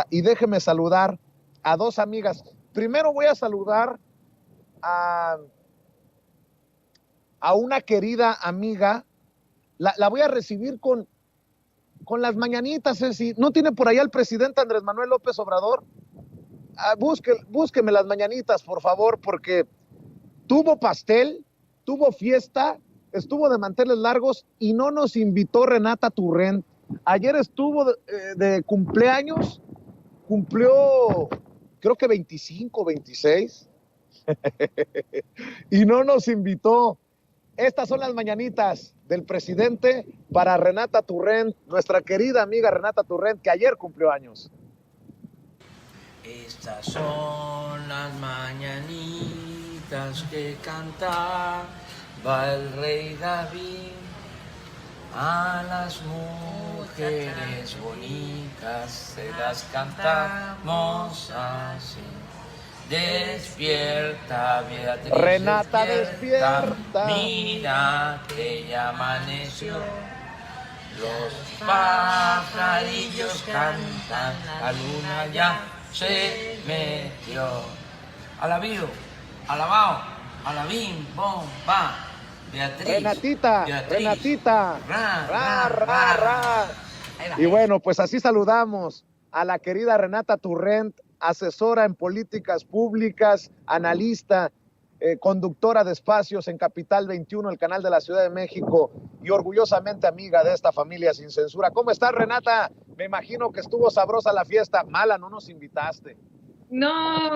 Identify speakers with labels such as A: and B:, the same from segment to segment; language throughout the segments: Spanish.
A: Y déjeme saludar a dos amigas. Primero voy a saludar a, a una querida amiga. La voy a recibir con las mañanitas. Si no tiene por allá el presidente Andrés Manuel López Obrador, búsqueme las mañanitas, por favor, porque tuvo pastel, tuvo fiesta, estuvo de manteles largos y no nos invitó Renata Turrent. Ayer estuvo de cumpleaños, cumplió creo que 25, 26, y no nos invitó. Estas son las mañanitas del presidente para Renata Turrent, nuestra querida amiga Renata Turrent, que ayer cumplió años.
B: Estas son las mañanitas que cantaba el rey David a las mujeres bonitas, se las cantamos así. Despierta, Beatriz,
A: Renata, despierta.
B: Mira que ya amaneció. Los pajarillos cantan, la luna ya se metió. Alabío, alabao, alabim, bom, ba. Beatriz,
A: Renatita,
B: Beatriz,
A: Renatita.
B: Ra,
A: Ra, ra, ra. Y bueno, pues así saludamos a la querida Renata Turrent, asesora en políticas públicas, analista, conductora de espacios en Capital 21, el canal de la Ciudad de México, y orgullosamente amiga de esta familia sin censura. ¿Cómo estás, Renata? Me imagino que estuvo sabrosa la fiesta. Mala, no nos invitaste.
C: No,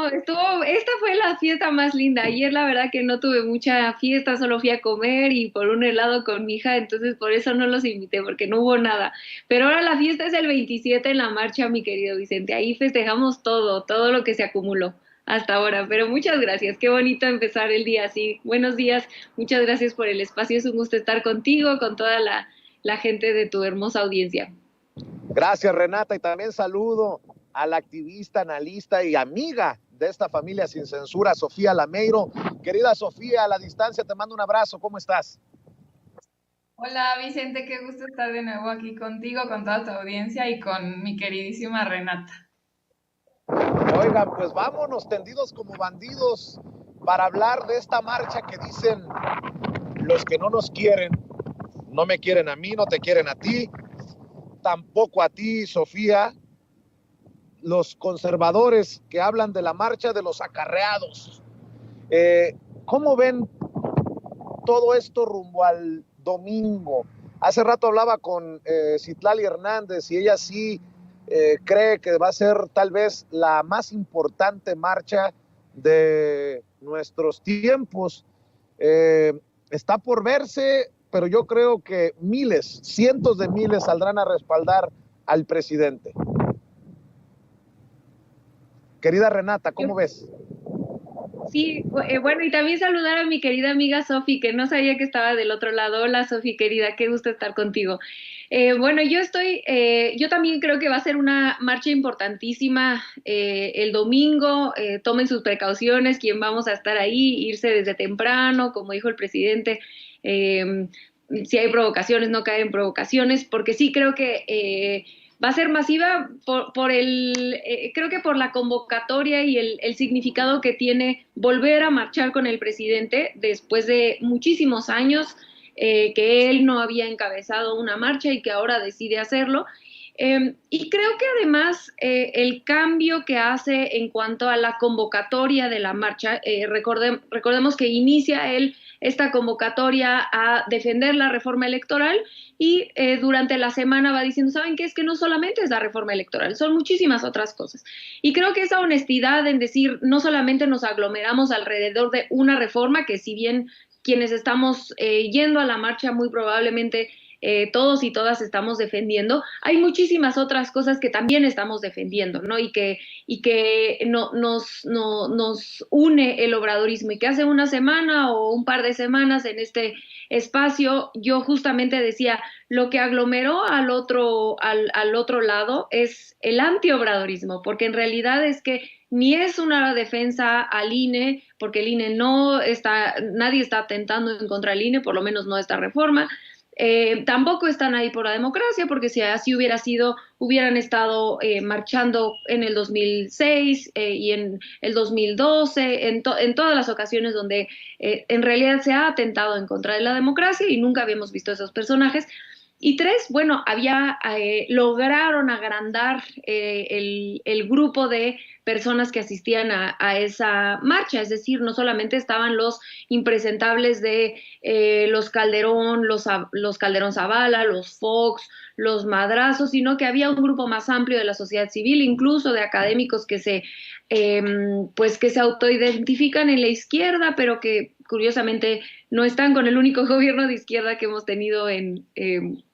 C: esta fue la fiesta más linda. Ayer la verdad que no tuve mucha fiesta, solo fui a comer y por un helado con mi hija, entonces por eso no los invité, porque no hubo nada. Pero ahora la fiesta es el 27 en la marcha, mi querido Vicente. Ahí festejamos todo lo que se acumuló hasta ahora. Pero muchas gracias, qué bonito empezar el día así. Buenos días, muchas gracias por el espacio, es un gusto estar contigo, con toda la gente de tu hermosa audiencia.
A: Gracias, Renata, y también saludo a la activista, analista y amiga de esta familia sin censura, Sofía Lameiro. Querida Sofía, a la distancia te mando un abrazo, ¿cómo estás?
D: Hola Vicente, qué gusto estar de nuevo aquí contigo, con toda tu audiencia y con mi queridísima Renata.
A: Oigan, pues vámonos tendidos como bandidos para hablar de esta marcha que dicen los que no nos quieren, no me quieren a mí, no te quieren a ti, tampoco a ti, Sofía, los conservadores que hablan de la marcha de los acarreados. ¿Cómo ven todo esto rumbo al domingo? Hace rato hablaba con Citlali Hernández y ella sí cree que va a ser tal vez la más importante marcha de nuestros tiempos. Está por verse, pero yo creo que miles, cientos de miles saldrán a respaldar al presidente. Querida Renata, ¿cómo ves?
C: Sí, bueno, y también saludar a mi querida amiga Sofi, que no sabía que estaba del otro lado. Hola Sofi, querida, qué gusto estar contigo. Bueno, yo también creo que va a ser una marcha importantísima el domingo. Tomen sus precauciones, quien vamos a estar ahí, irse desde temprano, como dijo el presidente. eh, si hay provocaciones, no caer en provocaciones, porque sí creo que va a ser masiva creo que por la convocatoria y el significado que tiene volver a marchar con el presidente después de muchísimos años que él no había encabezado una marcha y que ahora decide hacerlo. Y creo que además el cambio que hace en cuanto a la convocatoria de la marcha, recordemos que inicia él esta convocatoria a defender la reforma electoral y durante la semana va diciendo, ¿saben qué? Es que no solamente es la reforma electoral, son muchísimas otras cosas. Y creo que esa honestidad en decir, no solamente nos aglomeramos alrededor de una reforma, que si bien quienes estamos yendo a la marcha muy probablemente todos y todas estamos defendiendo, hay muchísimas otras cosas que también estamos defendiendo, ¿no? Y que nos une el obradorismo y que hace una semana o un par de semanas en este espacio yo justamente decía, lo que aglomeró al otro lado es el antiobradorismo, porque en realidad es que ni es una defensa al INE, porque el INE no está, nadie está atentando en contra del INE, por lo menos no esta reforma, Tampoco están ahí por la democracia, porque si así hubiera sido, hubieran estado marchando en el 2006 y en el 2012, en todas las ocasiones donde en realidad se ha atentado en contra de la democracia y nunca habíamos visto esos personajes. Y tres, bueno, lograron agrandar el grupo de personas que asistían a esa marcha, es decir, no solamente estaban los impresentables de los Calderón, los Calderón Zavala, los Fox, los Madrazos, sino que había un grupo más amplio de la sociedad civil, incluso de académicos pues que se autoidentifican en la izquierda, pero que curiosamente no están con el único gobierno de izquierda que hemos tenido en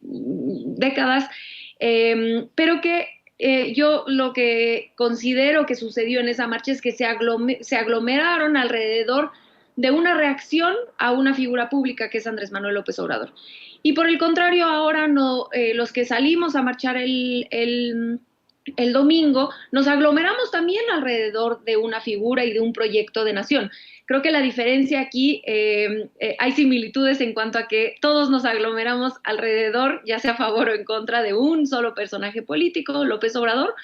C: décadas, pero que yo lo que considero que sucedió en esa marcha es que se aglomeraron alrededor de una reacción a una figura pública que es Andrés Manuel López Obrador. Y por el contrario, ahora no, los que salimos a marchar el domingo, nos aglomeramos también alrededor de una figura y de un proyecto de nación. Creo que la diferencia aquí, hay similitudes en cuanto a que todos nos aglomeramos alrededor, ya sea a favor o en contra de un solo personaje político, López Obrador,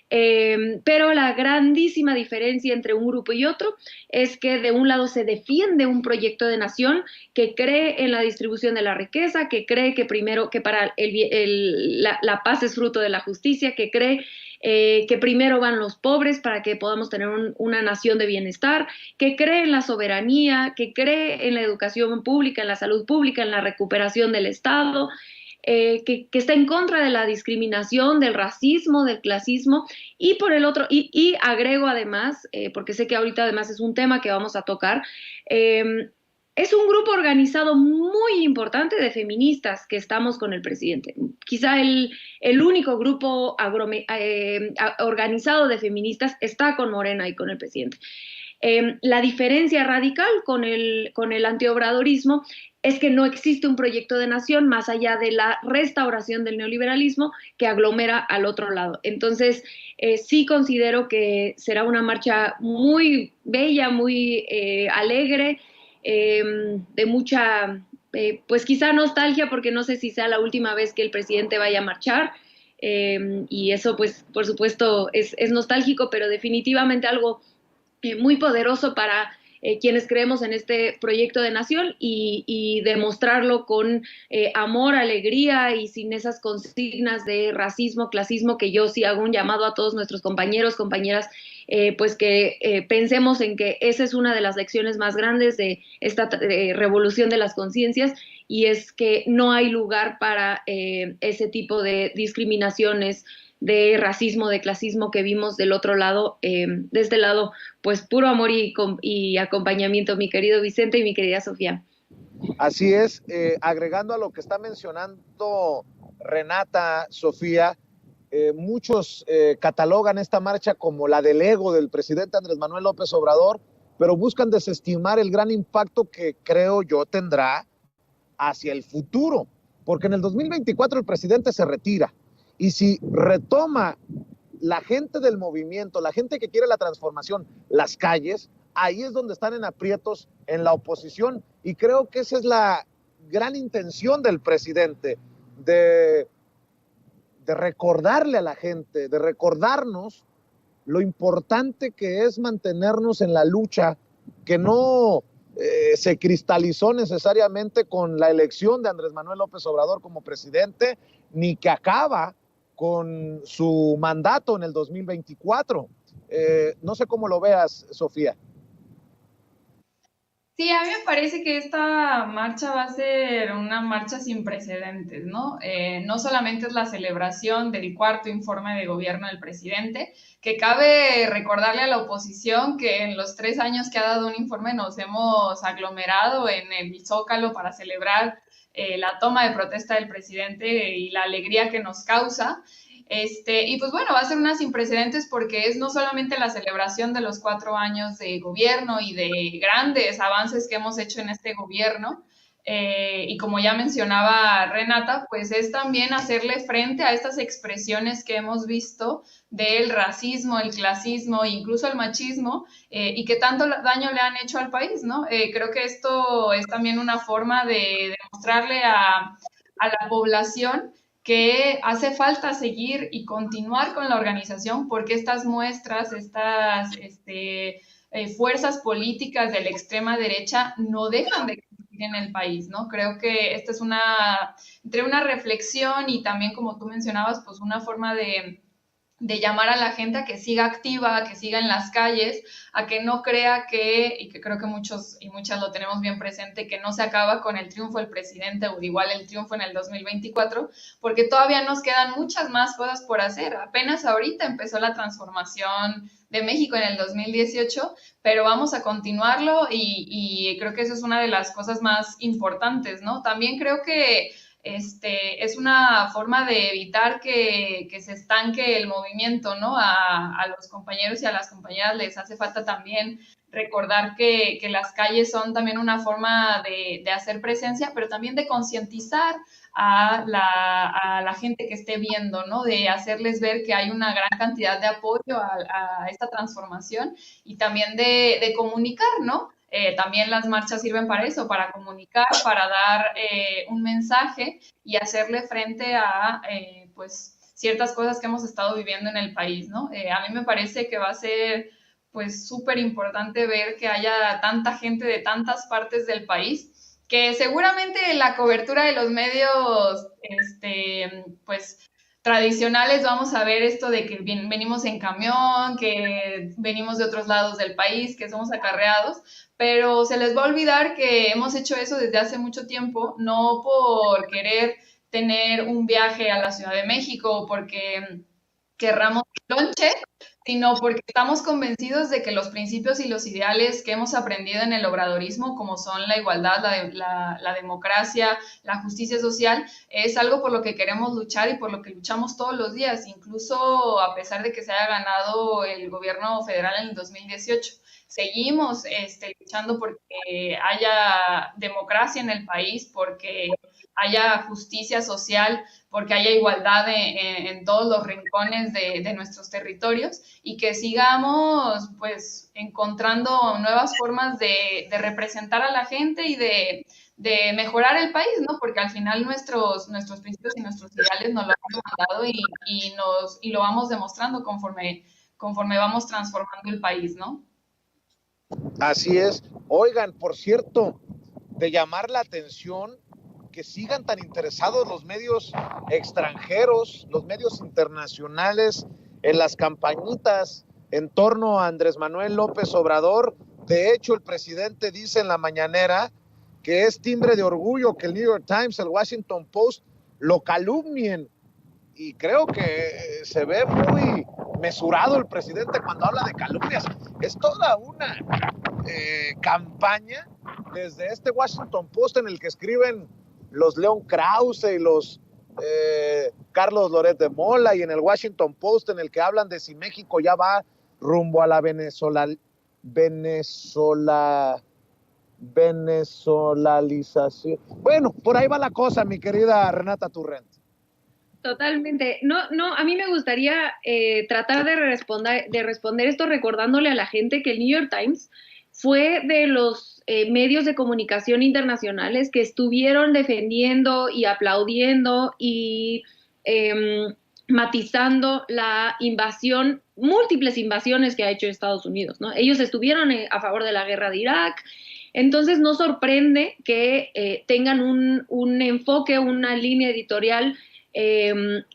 C: pero la grandísima diferencia entre un grupo y otro es que de un lado se defiende un proyecto de nación que cree en la distribución de la riqueza, que cree que primero que para la paz es fruto de la justicia, que cree que primero van los pobres para que podamos tener una nación de bienestar, que cree en la soberanía, que cree en la educación pública, en la salud pública, en la recuperación del Estado, que está en contra de la discriminación, del racismo, del clasismo, y por el otro, y agrego además, porque sé que ahorita además es un tema que vamos a tocar, es un grupo organizado muy importante de feministas que estamos con el presidente. Quizá el único grupo organizado de feministas está con Morena y con el presidente. La diferencia radical con el antiobradorismo es que no existe un proyecto de nación más allá de la restauración del neoliberalismo que aglomera al otro lado. Entonces, sí considero que será una marcha muy bella, muy alegre, de mucha, pues quizá nostalgia, porque no sé si sea la última vez que el presidente vaya a marchar, y eso pues por supuesto es nostálgico, pero definitivamente algo muy poderoso para quienes creemos en este proyecto de nación y demostrarlo con amor, alegría y sin esas consignas de racismo, clasismo, que yo sí hago un llamado a todos nuestros compañeros, compañeras, pues que pensemos en que esa es una de las lecciones más grandes de esta revolución de las conciencias, y es que no hay lugar para ese tipo de discriminaciones, de racismo, de clasismo que vimos del otro lado, de este lado, pues puro amor y acompañamiento, mi querido Vicente y mi querida Sofía.
A: Así es, agregando a lo que está mencionando Renata, Sofía, muchos catalogan esta marcha como la del ego del presidente Andrés Manuel López Obrador, pero buscan desestimar el gran impacto que creo yo tendrá hacia el futuro, porque en el 2024 el presidente se retira, y si retoma la gente del movimiento, la gente que quiere la transformación, las calles, ahí es donde están en aprietos en la oposición, y creo que esa es la gran intención del presidente, de recordarle a la gente, de recordarnos lo importante que es mantenernos en la lucha, que no se cristalizó necesariamente con la elección de Andrés Manuel López Obrador como presidente, ni que acaba con su mandato en el 2024. No sé cómo lo veas, Sofía.
D: Sí, a mí me parece que esta marcha va a ser una marcha sin precedentes, ¿no? No solamente es la celebración del cuarto informe de gobierno del presidente, que cabe recordarle a la oposición que en los 3 años que ha dado un informe nos hemos aglomerado en el Zócalo para celebrar la toma de protesta del presidente y la alegría que nos causa. Y pues bueno, va a ser una sin precedentes porque es no solamente la celebración de los 4 años de gobierno y de grandes avances que hemos hecho en este gobierno, y como ya mencionaba Renata, pues es también hacerle frente a estas expresiones que hemos visto del racismo, el clasismo e incluso el machismo, y que tanto daño le han hecho al país, ¿no? Creo que esto es también una forma de demostrarle a la población que hace falta seguir y continuar con la organización porque estas muestras, estas fuerzas políticas de la extrema derecha no dejan de existir en el país, ¿no? Creo que esta es entre una reflexión y también, como tú mencionabas, pues una forma de llamar a la gente a que siga activa, a que siga en las calles, a que no crea y que creo que muchos y muchas lo tenemos bien presente, que no se acaba con el triunfo del presidente o igual el triunfo en el 2024, porque todavía nos quedan muchas más cosas por hacer. Apenas ahorita empezó la transformación de México en el 2018, pero vamos a continuarlo y creo que eso es una de las cosas más importantes, ¿no? También creo que es una forma de evitar que se estanque el movimiento, ¿no? A los compañeros y a las compañeras les hace falta también recordar que las calles son también una forma de hacer presencia, pero también de concientizar a la gente que esté viendo, ¿no? De hacerles ver que hay una gran cantidad de apoyo a esta transformación y también de comunicar, ¿no? También las marchas sirven para eso, para comunicar, para dar un mensaje y hacerle frente a, pues, ciertas cosas que hemos estado viviendo en el país, ¿no? A mí me parece que va a ser, pues, súper importante ver que haya tanta gente de tantas partes del país, que seguramente la cobertura de los medios, pues, tradicionales vamos a ver esto de que venimos en camión, que venimos de otros lados del país, que somos acarreados, pero se les va a olvidar que hemos hecho eso desde hace mucho tiempo, no por querer tener un viaje a la Ciudad de México o porque querramos lonche, sino porque estamos convencidos de que los principios y los ideales que hemos aprendido en el obradorismo, como son la igualdad, la democracia, la justicia social, es algo por lo que queremos luchar y por lo que luchamos todos los días, incluso a pesar de que se haya ganado el gobierno federal en el 2018. Seguimos luchando porque haya democracia en el país, porque haya justicia social, porque haya igualdad en todos los rincones de nuestros territorios y que sigamos pues encontrando nuevas formas de representar a la gente y de mejorar el país, ¿no? Porque al final nuestros principios y nuestros ideales nos lo han demandado y lo vamos demostrando conforme vamos transformando el país, ¿no?
A: Así es. Oigan, por cierto, de llamar la atención que sigan tan interesados los medios extranjeros, los medios internacionales en las campañitas en torno a Andrés Manuel López Obrador. De hecho, el presidente dice en la mañanera que es timbre de orgullo que el New York Times, el Washington Post lo calumnien. Y creo que se ve muy mesurado el presidente cuando habla de calumnias. Es toda una campaña desde este Washington Post en el que escriben los León Krause y los Carlos Loret de Mola, y en el Washington Post en el que hablan de si México ya va rumbo a la venezolalización. Bueno, por ahí va la cosa, mi querida Renata Turrent.
C: Totalmente. No, a mí me gustaría tratar de responder esto recordándole a la gente que el New York Times fue de los medios de comunicación internacionales que estuvieron defendiendo y aplaudiendo y matizando la invasión, múltiples invasiones que ha hecho Estados Unidos, ¿no? Ellos estuvieron a favor de la guerra de Irak. Entonces no sorprende que tengan un enfoque, una línea editorial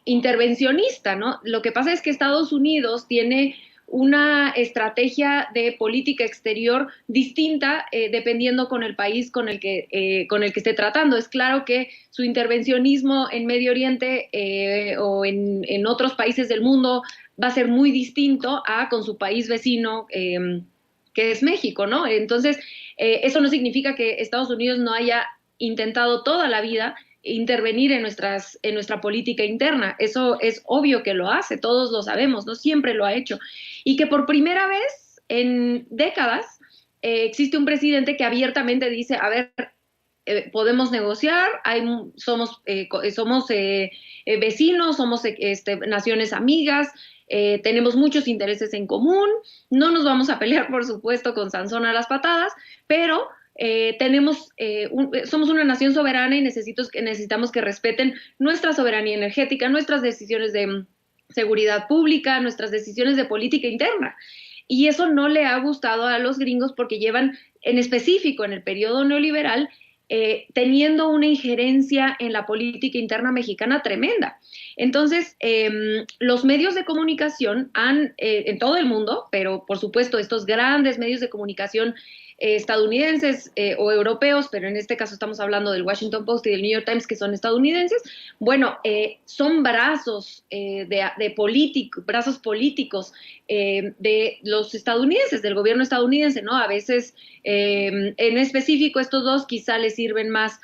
C: intervencionista, ¿no? Lo que pasa es que Estados Unidos tiene una estrategia de política exterior distinta dependiendo con el país con el que esté tratando. Es claro que su intervencionismo en Medio Oriente o en otros países del mundo va a ser muy distinto a con su país vecino, que es México, ¿no? Entonces, eso no significa que Estados Unidos no haya intentado toda la vida intervenir en nuestra política interna. Eso es obvio que lo hace, todos lo sabemos, no siempre lo ha hecho. Y que por primera vez en décadas existe un presidente que abiertamente dice, a ver, podemos negociar, somos vecinos, somos naciones amigas, tenemos muchos intereses en común, no nos vamos a pelear, por supuesto, con Sansón a las patadas, pero somos una nación soberana y necesitamos que respeten nuestra soberanía energética, nuestras decisiones de seguridad pública, nuestras decisiones de política interna. Y eso no le ha gustado a los gringos porque llevan, en específico en el periodo neoliberal, teniendo una injerencia en la política interna mexicana tremenda. Entonces, los medios de comunicación en todo el mundo, pero por supuesto estos grandes medios de comunicación estadounidenses o europeos, pero en este caso estamos hablando del Washington Post y del New York Times, que son estadounidenses, bueno, son brazos brazos políticos de los estadounidenses, del gobierno estadounidense, ¿no? A veces, en específico, estos dos quizá les sirven más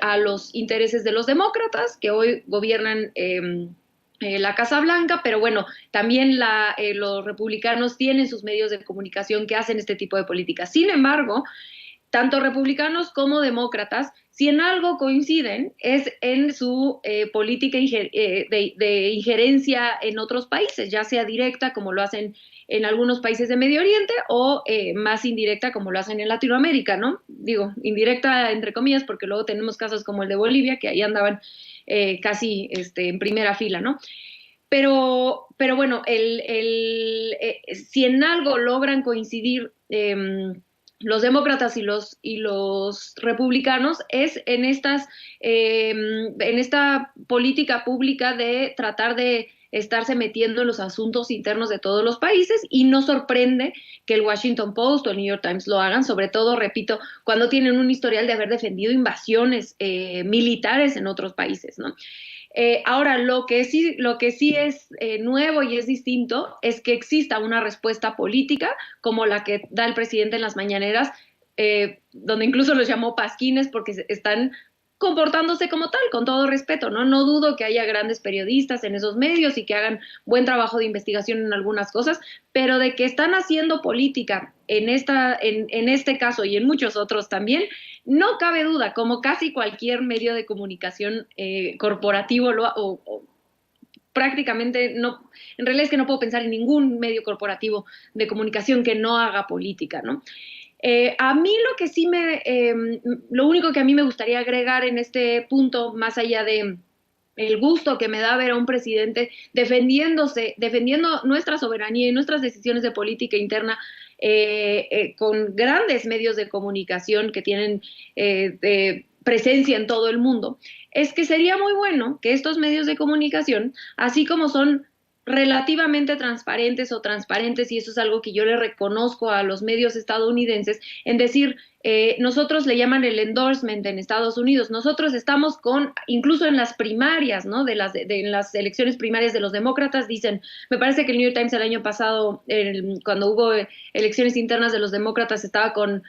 C: a los intereses de los demócratas, que hoy gobiernan la Casa Blanca, pero bueno, también los republicanos tienen sus medios de comunicación que hacen este tipo de políticas. Sin embargo, tanto republicanos como demócratas, si en algo coinciden, es en su política de injerencia en otros países, ya sea directa, como lo hacen en algunos países de Medio Oriente, o más indirecta, como lo hacen en Latinoamérica, ¿no? Digo, indirecta entre comillas, porque luego tenemos casos como el de Bolivia, que ahí andaban casi en primera fila, ¿no? Pero bueno, si en algo logran coincidir los demócratas y los republicanos es en esta política pública de tratar de estarse metiendo en los asuntos internos de todos los países, y no sorprende que el Washington Post o el New York Times lo hagan, sobre todo, repito, cuando tienen un historial de haber defendido invasiones militares en otros países, ¿no? Ahora, lo que sí es nuevo y es distinto es que exista una respuesta política como la que da el presidente en las mañaneras, donde incluso los llamó pasquines porque están comportándose como tal, con todo respeto, ¿no? No dudo que haya grandes periodistas en esos medios y que hagan buen trabajo de investigación en algunas cosas, pero de que están haciendo política en este caso y en muchos otros también, no cabe duda, como casi cualquier medio de comunicación corporativo o prácticamente no, en realidad es que no puedo pensar en ningún medio corporativo de comunicación que no haga política, ¿no? A mí lo único que a mí me gustaría agregar en este punto, más allá de el gusto que me da ver a un presidente defendiendo nuestra soberanía y nuestras decisiones de política interna con grandes medios de comunicación que tienen presencia en todo el mundo, es que sería muy bueno que estos medios de comunicación, así como son relativamente transparentes o transparentes, y eso es algo que yo le reconozco a los medios estadounidenses, en decir, nosotros le llaman el endorsement en Estados Unidos, nosotros estamos incluso en las primarias, ¿no? En las elecciones primarias de los demócratas, dicen, me parece que el New York Times el año pasado, cuando hubo elecciones internas de los demócratas, estaba con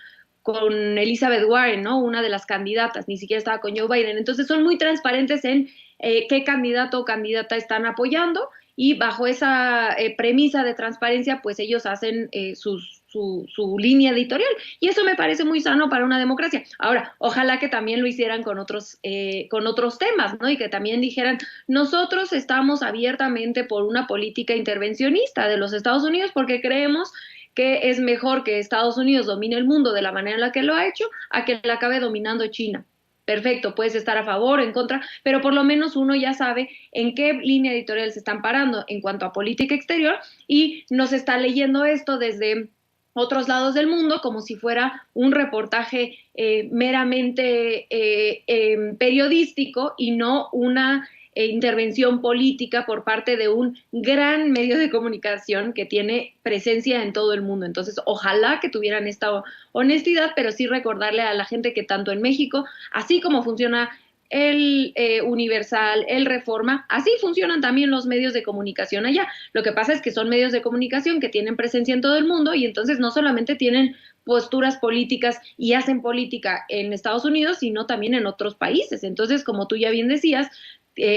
C: Elizabeth Warren, ¿no? Una de las candidatas, ni siquiera estaba con Joe Biden. Entonces son muy transparentes en qué candidato o candidata están apoyando, y bajo esa premisa de transparencia, pues ellos hacen su línea editorial, y eso me parece muy sano para una democracia. Ahora, ojalá que también lo hicieran con otros temas, ¿no? Y que también dijeran, nosotros estamos abiertamente por una política intervencionista de los Estados Unidos porque creemos que es mejor que Estados Unidos domine el mundo de la manera en la que lo ha hecho a que la acabe dominando China. Perfecto, puedes estar a favor o en contra, pero por lo menos uno ya sabe en qué línea editorial se están parando en cuanto a política exterior, y no se está leyendo esto desde otros lados del mundo como si fuera un reportaje meramente periodístico y no una intervención política por parte de un gran medio de comunicación que tiene presencia en todo el mundo. Entonces, ojalá que tuvieran esta honestidad, pero sí recordarle a la gente que tanto en México, así como funciona el Universal, el Reforma, así funcionan también los medios de comunicación allá. Lo que pasa es que son medios de comunicación que tienen presencia en todo el mundo, y entonces no solamente tienen posturas políticas y hacen política en Estados Unidos, sino también en otros países. Entonces, como tú ya bien decías,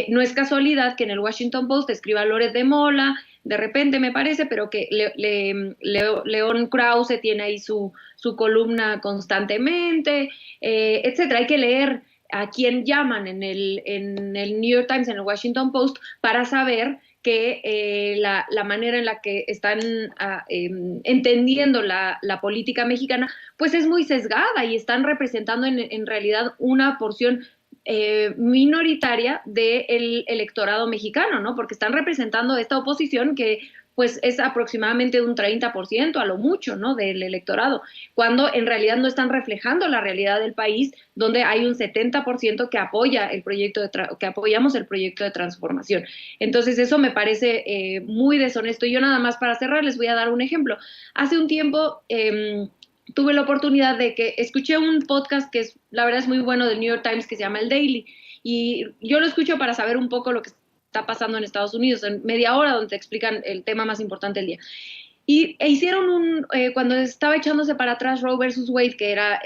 C: no es casualidad que en el Washington Post escriba Loret de Mola, de repente me parece, pero que León Krause tiene ahí su columna constantemente, etcétera. Hay que leer a quién llaman en el New York Times, en el Washington Post, para saber que la manera en la que están entendiendo la política mexicana, pues es muy sesgada y están representando en realidad una porción minoritaria del electorado mexicano, ¿no? Porque están representando esta oposición que pues es aproximadamente un 30% a lo mucho, ¿no? Del electorado, cuando en realidad no están reflejando la realidad del país, donde hay un 70% que apoya el proyecto que apoyamos el proyecto de transformación. Entonces eso me parece muy deshonesto. Y yo nada más para cerrar les voy a dar un ejemplo. Hace un tiempo tuve la oportunidad de que escuché un podcast que es, la verdad es muy bueno, del New York Times, que se llama El Daily, y yo lo escucho para saber un poco lo que está pasando en Estados Unidos, en media hora donde te explican el tema más importante del día. Hicieron cuando estaba echándose para atrás Roe versus Wade, que era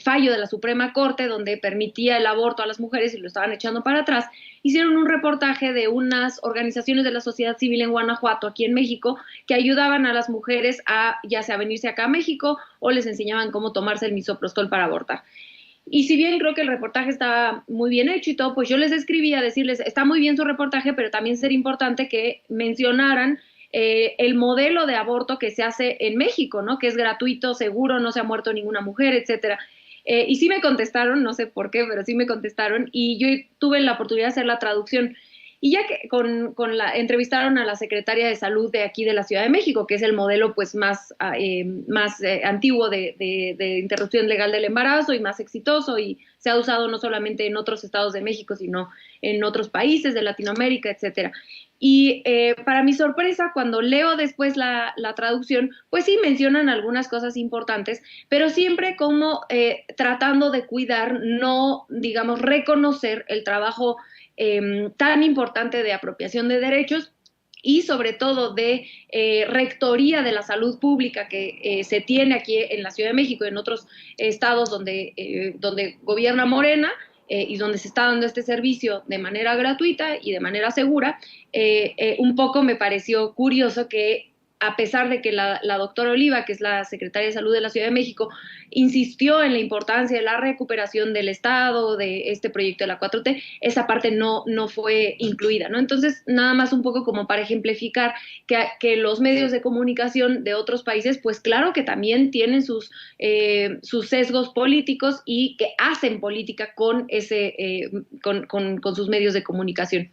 C: fallo de la Suprema Corte donde permitía el aborto a las mujeres y lo estaban echando para atrás, hicieron un reportaje de unas organizaciones de la sociedad civil en Guanajuato, aquí en México, que ayudaban a las mujeres a ya sea venirse acá a México o les enseñaban cómo tomarse el misoprostol para abortar. Y si bien creo que el reportaje está muy bien hecho y todo, pues yo les escribí a decirles, está muy bien su reportaje, pero también sería importante que mencionaran el modelo de aborto que se hace en México, ¿no? Que es gratuito, seguro, no se ha muerto ninguna mujer, etcétera. Y sí me contestaron, no sé por qué, pero sí me contestaron, y yo tuve la oportunidad de hacer la traducción. Y ya que entrevistaron a la secretaria de salud de aquí de la Ciudad de México, que es el modelo pues más antiguo de interrupción legal del embarazo y más exitoso, y se ha usado no solamente en otros estados de México, sino en otros países de Latinoamérica, etcétera. Y para mi sorpresa, cuando leo después la traducción, pues sí mencionan algunas cosas importantes, pero siempre como tratando de cuidar, no, digamos, reconocer el trabajo tan importante de apropiación de derechos y sobre todo de rectoría de la salud pública que se tiene aquí en la Ciudad de México y en otros estados donde gobierna Morena, y donde se está dando este servicio de manera gratuita y de manera segura. Un poco me pareció curioso que a pesar de que la doctora Oliva, que es la secretaria de Salud de la Ciudad de México, insistió en la importancia de la recuperación del Estado, de este proyecto de la 4T, esa parte no fue incluida, ¿no? Entonces, nada más un poco como para ejemplificar que los medios de comunicación de otros países, pues claro que también tienen sus sesgos políticos y que hacen política con sus medios de comunicación.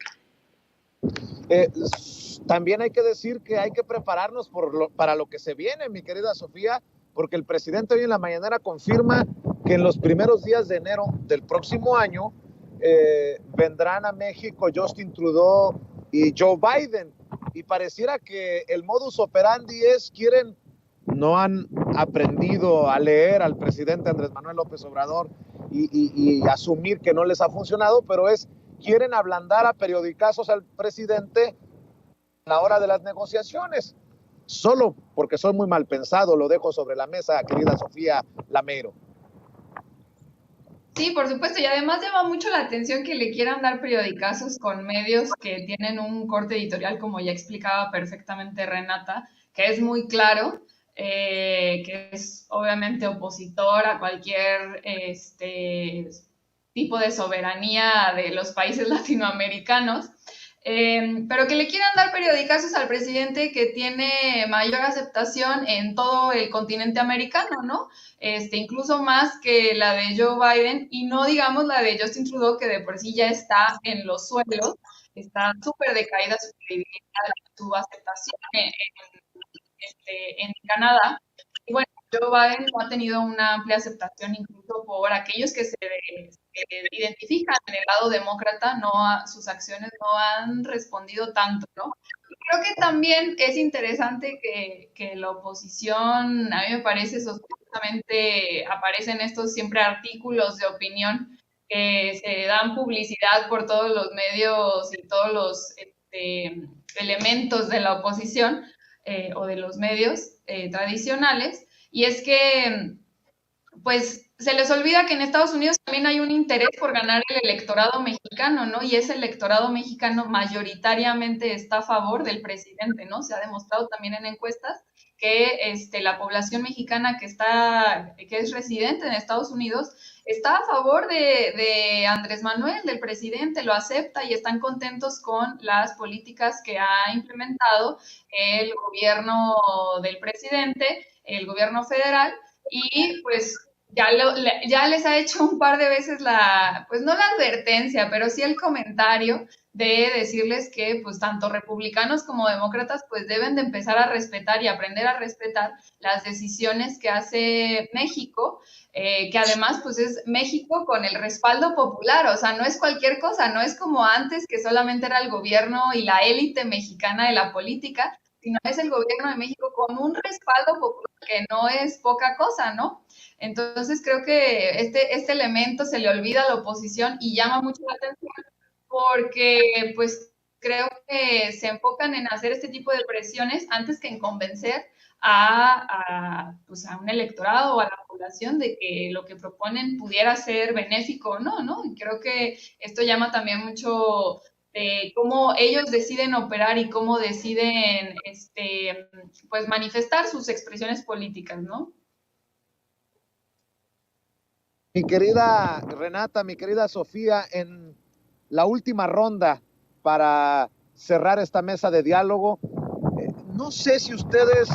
A: También hay que decir que hay que prepararnos para lo que se viene, mi querida Sofía, porque el presidente hoy en la mañanera confirma que en los primeros días de enero del próximo año vendrán a México Justin Trudeau y Joe Biden, y pareciera que el modus operandi es no han aprendido a leer al presidente Andrés Manuel López Obrador y asumir que no les ha funcionado, pero quieren ablandar a periodicazos al presidente a la hora de las negociaciones, solo porque soy muy mal pensado, lo dejo sobre la mesa, querida Sofía Lamero.
D: Sí, por supuesto, y además llama mucho la atención que le quieran dar periodicazos con medios que tienen un corte editorial, como ya explicaba perfectamente Renata, que es muy claro, que es obviamente opositor a cualquier tipo de soberanía de los países latinoamericanos, pero que le quieran dar periodicazos al presidente que tiene mayor aceptación en todo el continente americano, ¿no? Incluso más que la de Joe Biden, y no digamos la de Justin Trudeau, que de por sí ya está en los suelos, está súper decaída su credibilidad, su aceptación en Canadá. Y bueno, Joe Biden no ha tenido una amplia aceptación incluso por aquellos que se identifican en el lado demócrata, sus acciones no han respondido tanto, ¿no? Creo que también es interesante que la oposición, a mí me parece sospechosamente, aparecen estos siempre artículos de opinión que se dan publicidad por todos los medios y todos los elementos de la oposición o de los medios tradicionales, y es que pues se les olvida que en Estados Unidos también hay un interés por ganar el electorado mexicano, ¿no? Y ese electorado mexicano mayoritariamente está a favor del presidente, ¿no? Se ha demostrado también en encuestas que la población mexicana que es residente en Estados Unidos está a favor de Andrés Manuel, del presidente, lo acepta y están contentos con las políticas que ha implementado el gobierno del presidente, el gobierno federal, y pues ya les ha hecho un par de veces pues no la advertencia, pero sí el comentario de decirles que pues tanto republicanos como demócratas pues deben de empezar a respetar y aprender a respetar las decisiones que hace México, que además pues es México con el respaldo popular, o sea, no es cualquier cosa, no es como antes que solamente era el gobierno y la élite mexicana de la política, sino es el gobierno de México con un respaldo popular que no es poca cosa, ¿no? Entonces creo que este elemento se le olvida a la oposición y llama mucho la atención porque pues creo que se enfocan en hacer este tipo de presiones antes que en convencer pues a un electorado o a la población de que lo que proponen pudiera ser benéfico o no, ¿no? Y creo que esto llama también mucho de cómo ellos deciden operar y cómo deciden pues manifestar sus expresiones políticas, ¿no?
A: Mi querida Renata, mi querida Sofía, en la última ronda para cerrar esta mesa de diálogo, no sé si ustedes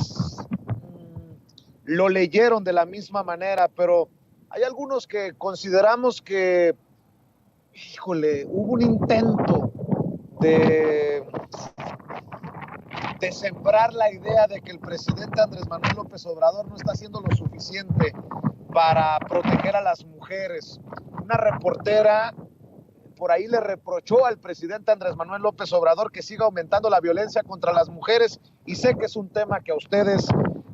A: lo leyeron de la misma manera, pero hay algunos que consideramos que, híjole, hubo un intento de sembrar la idea de que el presidente Andrés Manuel López Obrador no está haciendo lo suficiente para proteger a las mujeres. Una reportera por ahí le reprochó al presidente Andrés Manuel López Obrador que siga aumentando la violencia contra las mujeres, y sé que es un tema que a ustedes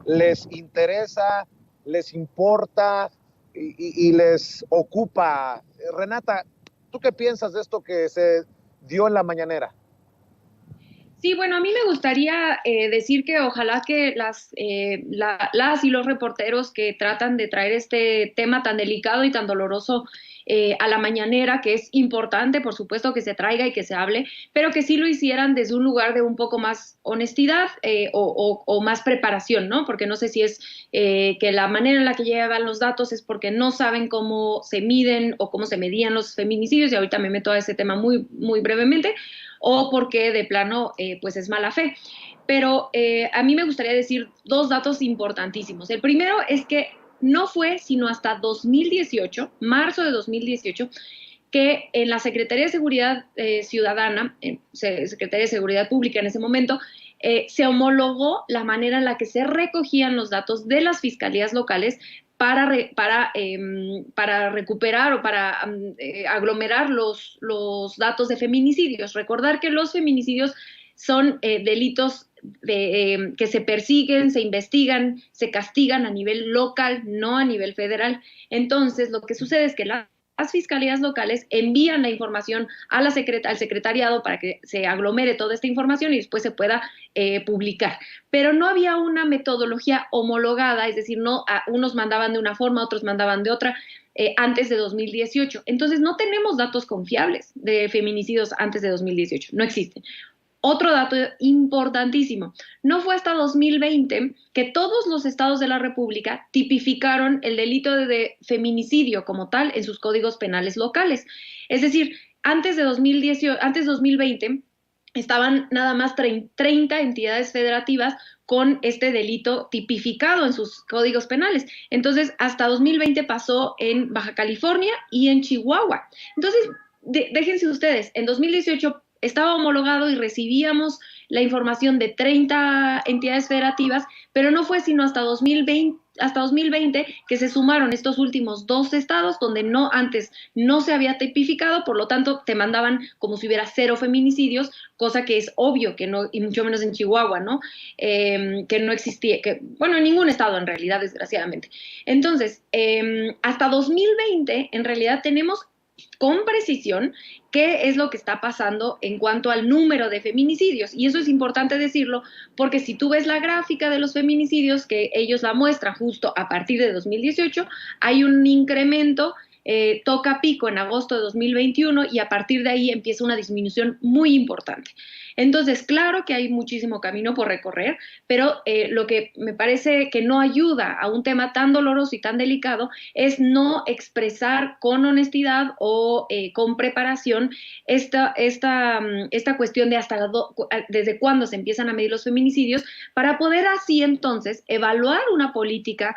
A: les interesa, les importa y les ocupa. Renata, ¿tú qué piensas de esto que se dio en la mañanera?
C: Sí, bueno, a mí me gustaría decir que ojalá que las y los reporteros que tratan de traer este tema tan delicado y tan doloroso a la mañanera, que es importante, por supuesto, que se traiga y que se hable, pero que sí lo hicieran desde un lugar de un poco más honestidad o más preparación, ¿no? Porque no sé si es que la manera en la que llevan los datos es porque no saben cómo se miden o cómo se medían los feminicidios, y ahorita me meto a ese tema muy, muy brevemente, o porque de plano pues es mala fe. Pero a mí me gustaría decir dos datos importantísimos. El primero es que no fue sino hasta 2018, marzo de 2018, que en la Secretaría de Seguridad Ciudadana, Secretaría de Seguridad Pública en ese momento, se homologó la manera en la que se recogían los datos de las fiscalías locales para recuperar o para aglomerar los datos de feminicidios. Recordar que los feminicidios son delitos que se persiguen, se investigan, se castigan a nivel local, no a nivel federal. Entonces, lo que sucede es que las fiscalías locales envían la información a al secretariado para que se aglomere toda esta información y después se pueda publicar. Pero no había una metodología homologada, es decir, no, unos mandaban de una forma, otros mandaban de otra, antes de 2018. Entonces, no tenemos datos confiables de feminicidios antes de 2018, no existen. Otro dato importantísimo, no fue hasta 2020 que todos los estados de la República tipificaron el delito de feminicidio como tal en sus códigos penales locales. Es decir, antes de 2020 estaban nada más 30 entidades federativas con este delito tipificado en sus códigos penales. Entonces, hasta 2020 pasó en Baja California y en Chihuahua. Entonces, déjense ustedes, en 2018 estaba homologado y recibíamos la información de 30 entidades federativas, pero no fue sino hasta 2020 que se sumaron estos últimos dos estados donde antes no se había tipificado, por lo tanto te mandaban como si hubiera 0 feminicidios, cosa que es obvio que no, y mucho menos en Chihuahua, ¿no? Que no existía, bueno, en ningún estado en realidad, desgraciadamente. Entonces, hasta 2020 en realidad tenemos con precisión qué es lo que está pasando en cuanto al número de feminicidios. Y eso es importante decirlo porque si tú ves la gráfica de los feminicidios, que ellos la muestran justo a partir de 2018, hay un incremento, toca pico en agosto de 2021 y a partir de ahí empieza una disminución muy importante. Entonces, claro que hay muchísimo camino por recorrer, pero lo que me parece que no ayuda a un tema tan doloroso y tan delicado es no expresar con honestidad o con preparación esta cuestión de desde cuándo se empiezan a medir los feminicidios, para poder así entonces evaluar una política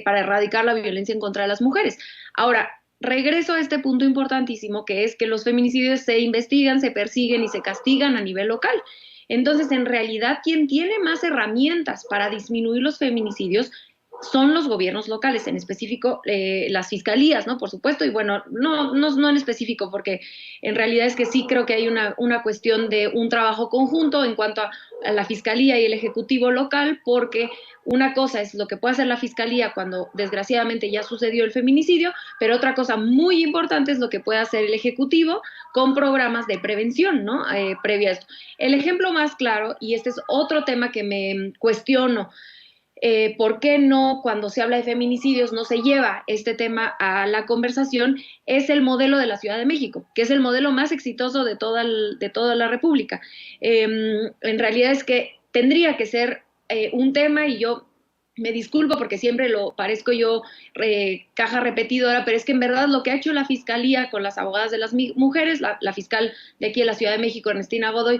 C: para erradicar la violencia en contra de las mujeres. Ahora, regreso a este punto importantísimo, que es que los feminicidios se investigan, se persiguen y se castigan a nivel local. Entonces, en realidad, quien tiene más herramientas para disminuir los feminicidios son los gobiernos locales, en específico las fiscalías, ¿no? Por supuesto, y bueno, no en específico, porque en realidad es que sí creo que hay una cuestión de un trabajo conjunto en cuanto a la fiscalía y el ejecutivo local, porque una cosa es lo que puede hacer la fiscalía cuando desgraciadamente ya sucedió el feminicidio, pero otra cosa muy importante es lo que puede hacer el ejecutivo con programas de prevención, ¿no? Previa a esto. El ejemplo más claro, y este es otro tema que me cuestiono, ¿por qué no, cuando se habla de feminicidios, no se lleva este tema a la conversación? Es el modelo de la Ciudad de México, que es el modelo más exitoso de toda la República. En realidad es que tendría que ser un tema, y yo me disculpo porque siempre parezco yo caja repetidora, pero es que en verdad lo que ha hecho la Fiscalía con las abogadas de las mujeres, la fiscal de aquí de la Ciudad de México, Ernestina Godoy,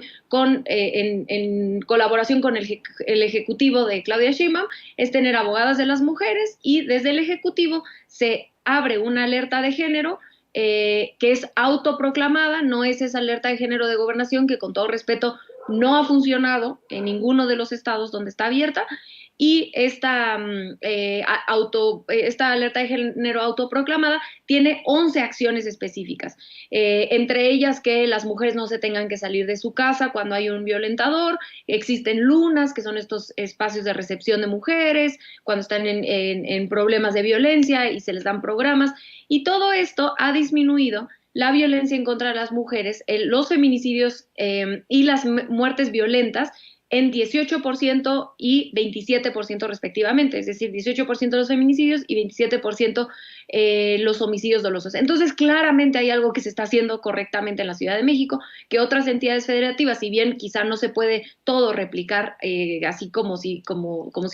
C: en colaboración con el Ejecutivo de Claudia Sheinbaum, es tener abogadas de las mujeres, y desde el Ejecutivo se abre una alerta de género que es autoproclamada, no es esa alerta de género de gobernación, que con todo respeto no ha funcionado en ninguno de los estados donde está abierta, y esta alerta de género autoproclamada tiene 11 acciones específicas, entre ellas que las mujeres no se tengan que salir de su casa cuando hay un violentador, existen lunas, que son estos espacios de recepción de mujeres, cuando están en problemas de violencia y se les dan programas, y todo esto ha disminuido la violencia en contra de las mujeres, los feminicidios y las muertes violentas en 18% y 27% respectivamente, es decir, 18% los feminicidios y 27% los homicidios dolosos. Entonces, claramente hay algo que se está haciendo correctamente en la Ciudad de México, que otras entidades federativas, si bien quizá no se puede todo replicar así como si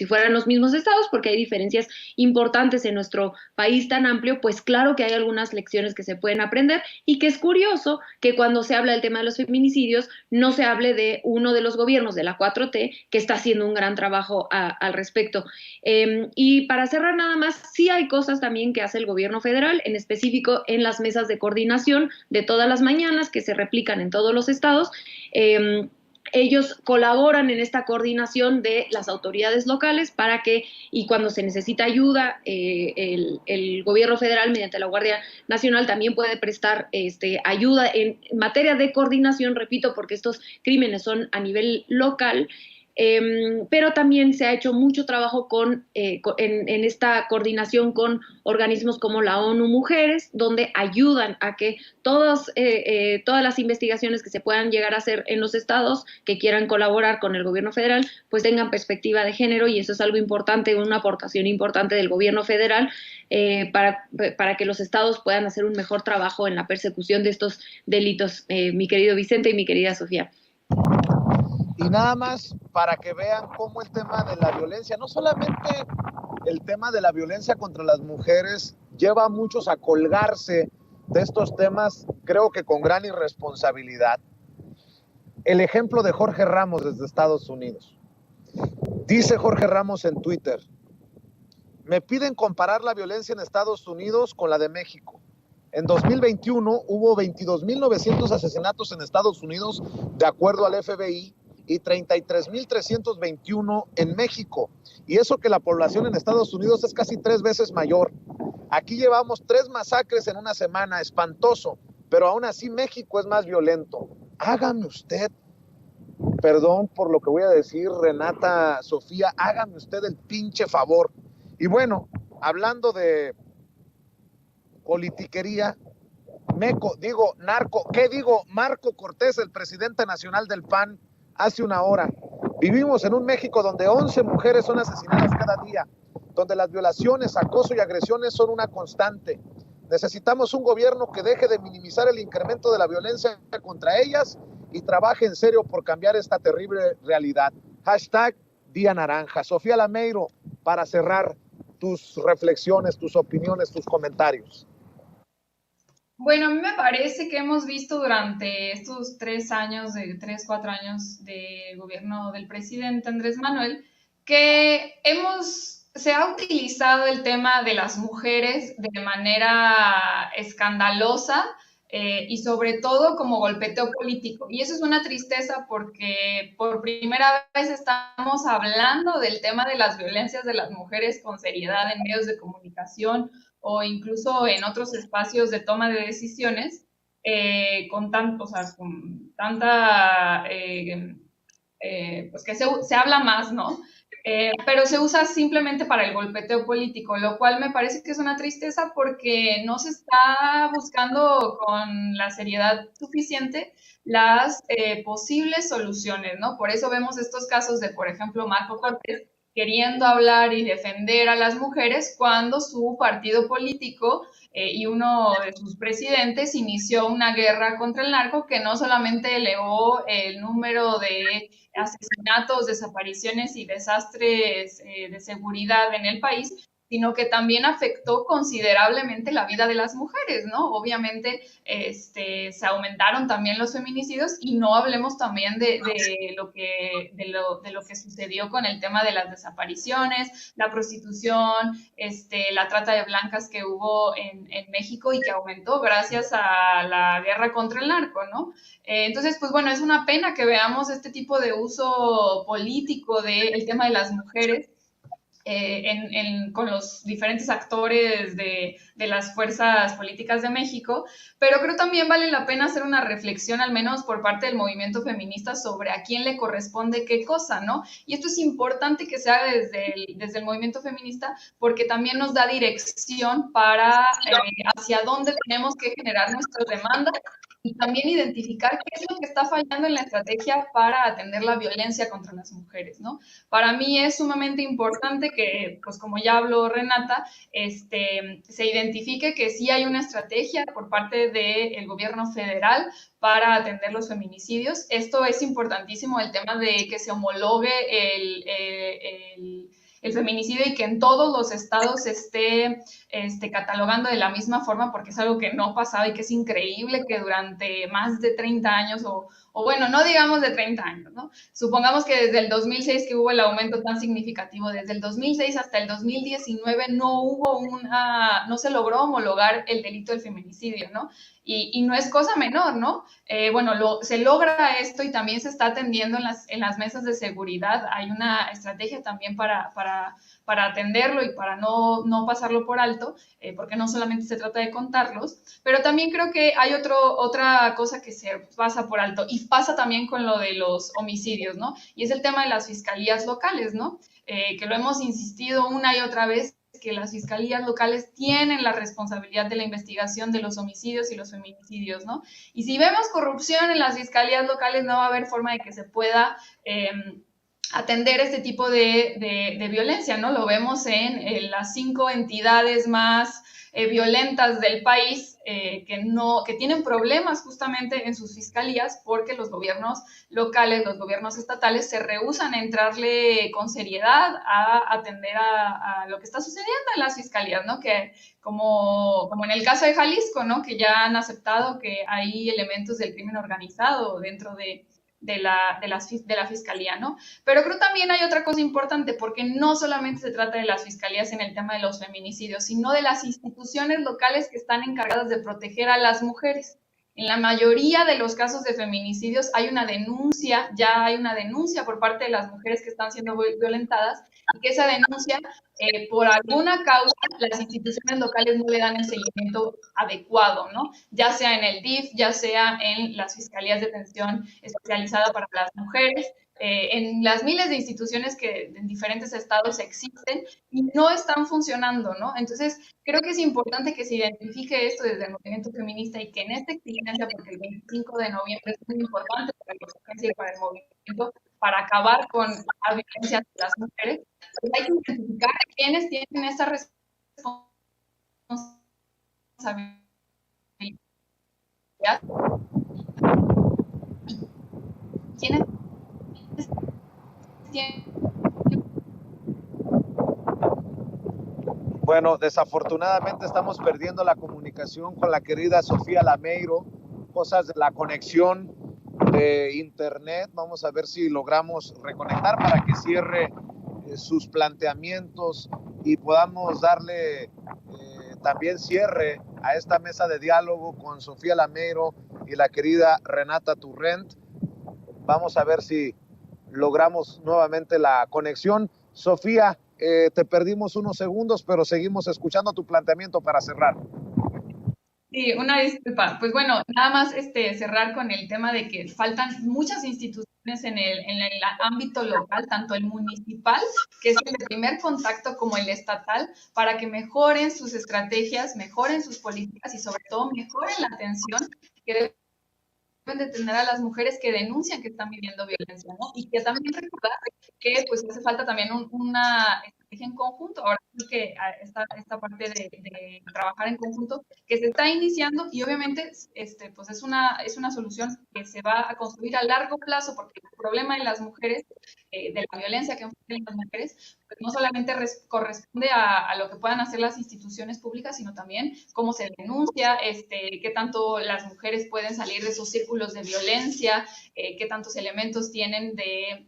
C: fueran los mismos estados, porque hay diferencias importantes en nuestro país tan amplio, pues claro que hay algunas lecciones que se pueden aprender, y que es curioso que cuando se habla del tema de los feminicidios no se hable de uno de los gobiernos de la 4T que está haciendo un gran trabajo al respecto. Y para cerrar nada más, sí hay cosas también que hace el gobierno federal, en específico en las mesas de coordinación de todas las mañanas que se replican en todos los estados. Ellos colaboran en esta coordinación de las autoridades locales para que, y cuando se necesita ayuda, el gobierno federal mediante la Guardia Nacional también puede prestar ayuda en materia de coordinación, repito, porque estos crímenes son a nivel local. Pero también se ha hecho mucho trabajo en esta coordinación con organismos como la ONU Mujeres, donde ayudan a que todas las investigaciones que se puedan llegar a hacer en los estados que quieran colaborar con el gobierno federal, pues tengan perspectiva de género, y eso es algo importante, una aportación importante del gobierno federal para que los estados puedan hacer un mejor trabajo en la persecución de estos delitos, mi querido Vicente y mi querida Sofía.
A: Y nada más para que vean cómo el tema de la violencia, no solamente el tema de la violencia contra las mujeres, lleva a muchos a colgarse de estos temas, creo que con gran irresponsabilidad. El ejemplo de Jorge Ramos desde Estados Unidos. Dice Jorge Ramos en Twitter: me piden comparar la violencia en Estados Unidos con la de México. En 2021 hubo 22.900 asesinatos en Estados Unidos, de acuerdo al FBI, y 33.321 en México. Y eso que la población en Estados Unidos es casi 3 veces mayor. Aquí llevamos 3 masacres en una semana, espantoso, pero aún así México es más violento. Hágame usted, perdón por lo que voy a decir, Renata, Sofía, hágame usted el pinche favor. Y bueno, hablando de politiquería, narco, ¿qué digo? Marco Cortés, el presidente nacional del PAN, hace una hora. Vivimos en un México donde 11 mujeres son asesinadas cada día, donde las violaciones, acoso y agresiones son una constante. Necesitamos un gobierno que deje de minimizar el incremento de la violencia contra ellas y trabaje en serio por cambiar esta terrible realidad. Hashtag Día Naranja. Sofía Lameiro, para cerrar, tus reflexiones, tus opiniones, tus comentarios.
D: Bueno, a mí me parece que hemos visto durante estos 4 años de gobierno del presidente Andrés Manuel, que se ha utilizado el tema de las mujeres de manera escandalosa y sobre todo como golpeteo político. Y eso es una tristeza porque por primera vez estamos hablando del tema de las violencias de las mujeres con seriedad en medios de comunicación o incluso en otros espacios de toma de decisiones, con tanta, pues que se habla más, ¿no? Pero se usa simplemente para el golpeteo político, lo cual me parece que es una tristeza porque no se está buscando con la seriedad suficiente las posibles soluciones, ¿no? Por eso vemos estos casos de, por ejemplo, Marco Cortés, queriendo hablar y defender a las mujeres cuando su partido político y uno de sus presidentes inició una guerra contra el narco que no solamente elevó el número de asesinatos, desapariciones y desastres de seguridad en el país, sino que también afectó considerablemente la vida de las mujeres, ¿no? Obviamente se aumentaron también los feminicidios y no hablemos también de lo que sucedió con el tema de las desapariciones, la prostitución, la trata de blancas que hubo en México y que aumentó gracias a la guerra contra el narco, ¿no? Entonces, pues bueno, es una pena que veamos este tipo de uso político del tema de las mujeres con los diferentes actores de las fuerzas políticas de México, pero creo también vale la pena hacer una reflexión, al menos por parte del movimiento feminista, sobre a quién le corresponde qué cosa, ¿no? Y esto es importante que se haga desde el movimiento feminista, porque también nos da dirección para hacia dónde tenemos que generar nuestras demandas y también identificar qué es lo que está fallando en la estrategia para atender la violencia contra las mujeres, ¿no? Para mí es sumamente importante que, pues como ya habló Renata, se identifique que sí hay una estrategia por parte del gobierno federal para atender los feminicidios. Esto es importantísimo, el tema de que se homologue el feminicidio y que en todos los estados se esté catalogando de la misma forma, porque es algo que no pasaba y que es increíble que durante más de 30 años, o bueno, no digamos de 30 años, ¿no? Supongamos que desde el 2006 que hubo el aumento tan significativo, desde el 2006 hasta el 2019 no se logró homologar el delito del feminicidio, ¿no? Y no es cosa menor, ¿no? Se logra esto y también se está atendiendo en las mesas de seguridad. Hay una estrategia también para atenderlo y para no pasarlo por alto, porque no solamente se trata de contarlos, pero también creo que hay otra cosa que se pasa por alto y pasa también con lo de los homicidios, ¿no? Y es el tema de las fiscalías locales, ¿no? Que lo hemos insistido una y otra vez, que las fiscalías locales tienen la responsabilidad de la investigación de los homicidios y los feminicidios, ¿no? Y si vemos corrupción en las fiscalías locales, no va a haber forma de que se pueda atender este tipo de violencia, ¿no? Lo vemos en las 5 entidades más violentas del país que tienen problemas justamente en sus fiscalías porque los gobiernos locales, los gobiernos estatales se rehúsan a entrarle con seriedad a atender a lo que está sucediendo en las fiscalías, ¿no? Que como en el caso de Jalisco, ¿no? Que ya han aceptado que hay elementos del crimen organizado dentro de la fiscalía, ¿no? Pero creo también hay otra cosa importante, porque no solamente se trata de las fiscalías en el tema de los feminicidios, sino de las instituciones locales que están encargadas de proteger a las mujeres. En la mayoría de los casos de feminicidios ya hay una denuncia por parte de las mujeres que están siendo violentadas, y que esa denuncia, por alguna causa, las instituciones locales no le dan el seguimiento adecuado, ¿no? Ya sea en el DIF, ya sea en las fiscalías de atención especializada para las mujeres, en las miles de instituciones que en diferentes estados existen y no están funcionando, ¿no? Entonces, creo que es importante que se identifique esto desde el movimiento feminista y que en esta exigencia, porque el 25 de noviembre es muy importante para la exigencia y para el movimiento, para acabar con la violencia de las mujeres, pues hay que identificar a quienes tienen esa responsabilidad. ¿Quiénes tienen?
A: Bueno, desafortunadamente estamos perdiendo la comunicación con la querida Sofía Lameiro, cosas de la conexión de internet. Vamos a ver si logramos reconectar para que cierre sus planteamientos y podamos darle también cierre a esta mesa de diálogo con Sofía Lameiro y la querida Renata Turrent. Vamos a ver si logramos nuevamente la conexión. Sofía, te perdimos unos segundos, pero seguimos escuchando tu planteamiento para cerrar.
D: Sí, una disculpa. Pues bueno, nada más cerrar con el tema de que faltan muchas instituciones en el ámbito local, tanto el municipal, que es el de primer contacto, como el estatal, para que mejoren sus estrategias, mejoren sus políticas y sobre todo mejoren la atención que deben de tener a las mujeres que denuncian que están viviendo violencia, ¿no? Y que también recordar que pues hace falta también una estrategia en conjunto. Ahora sí que esta parte de trabajar en conjunto que se está iniciando y obviamente pues es una solución que se va a construir a largo plazo, porque el problema de las mujeres, de la violencia que enfrentan las mujeres, pues no solamente corresponde a lo que puedan hacer las instituciones públicas, sino también cómo se denuncia, qué tanto las mujeres pueden salir de esos círculos de violencia, qué tantos elementos tienen de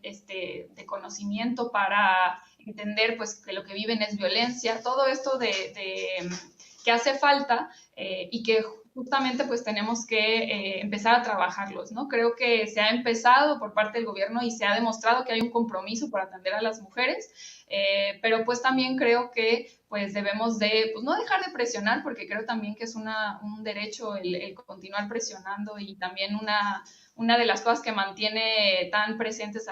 D: conocimiento para entender pues que lo que viven es violencia, todo esto que hace falta y que justamente pues tenemos que empezar a trabajarlos, ¿no? Creo que se ha empezado por parte del gobierno y se ha demostrado que hay un compromiso por atender a las mujeres, pero pues también creo que pues debemos de, pues no dejar de presionar, porque creo también que es un derecho el continuar presionando y también una de las cosas que mantiene tan presentes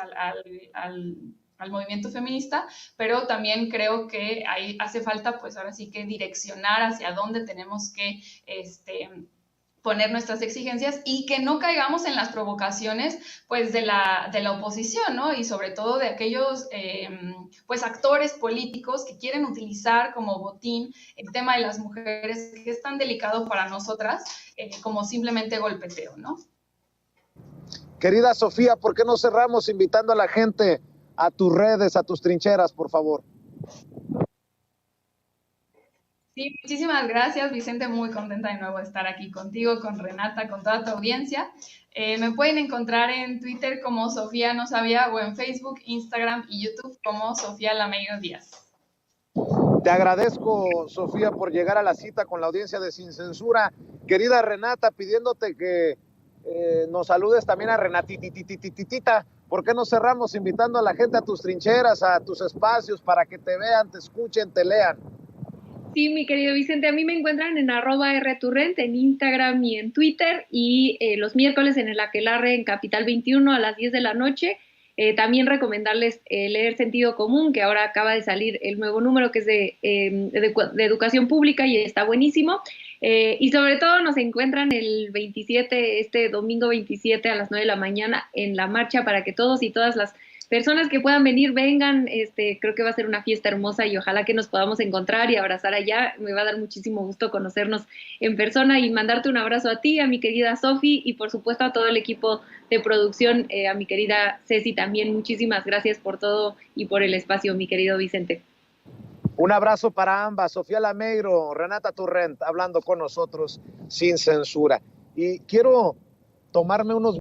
D: al movimiento feminista, pero también creo que ahí hace falta, pues ahora sí que direccionar hacia dónde tenemos que poner nuestras exigencias y que no caigamos en las provocaciones pues de la oposición, ¿no? Y sobre todo de aquellos pues actores políticos que quieren utilizar como botín el tema de las mujeres, que es tan delicado para nosotras, como simplemente golpeteo, ¿no?
A: Querida Sofía, ¿por qué no cerramos invitando a la gente a tus redes, a tus trincheras, por favor?
D: Sí, muchísimas gracias, Vicente. Muy contenta de nuevo de estar aquí contigo, con Renata, con toda tu audiencia. Me pueden encontrar en Twitter como Sofía No Sabía o en Facebook, Instagram y YouTube como Sofía Lameiro Díaz.
A: Te agradezco, Sofía, por llegar a la cita con la audiencia de Sin Censura. Querida Renata, pidiéndote que nos saludes también a Renatititititita. ¿Por qué no cerramos invitando a la gente a tus trincheras, a tus espacios, para que te vean, te escuchen, te lean?
C: Sí, mi querido Vicente, a mí me encuentran en @rturrent, en Instagram y en Twitter, y los miércoles en el Aquelarre en Capital 21 a las 10 de la noche. También recomendarles leer Sentido Común, que ahora acaba de salir el nuevo número, que es de educación pública y está buenísimo. Y sobre todo nos encuentran el 27, este domingo 27 a las 9 de la mañana en la marcha, para que todos y todas las personas que puedan venir, vengan. Creo que va a ser una fiesta hermosa y ojalá que nos podamos encontrar y abrazar allá. Me va a dar muchísimo gusto conocernos en persona y mandarte un abrazo a ti, a mi querida Sofi y por supuesto a todo el equipo de producción, a mi querida Ceci también. Muchísimas gracias por todo y por el espacio, mi querido Vicente.
A: Un abrazo para ambas, Sofía Lameiro, Renata Turrent, hablando con nosotros sin censura. Y quiero tomarme unos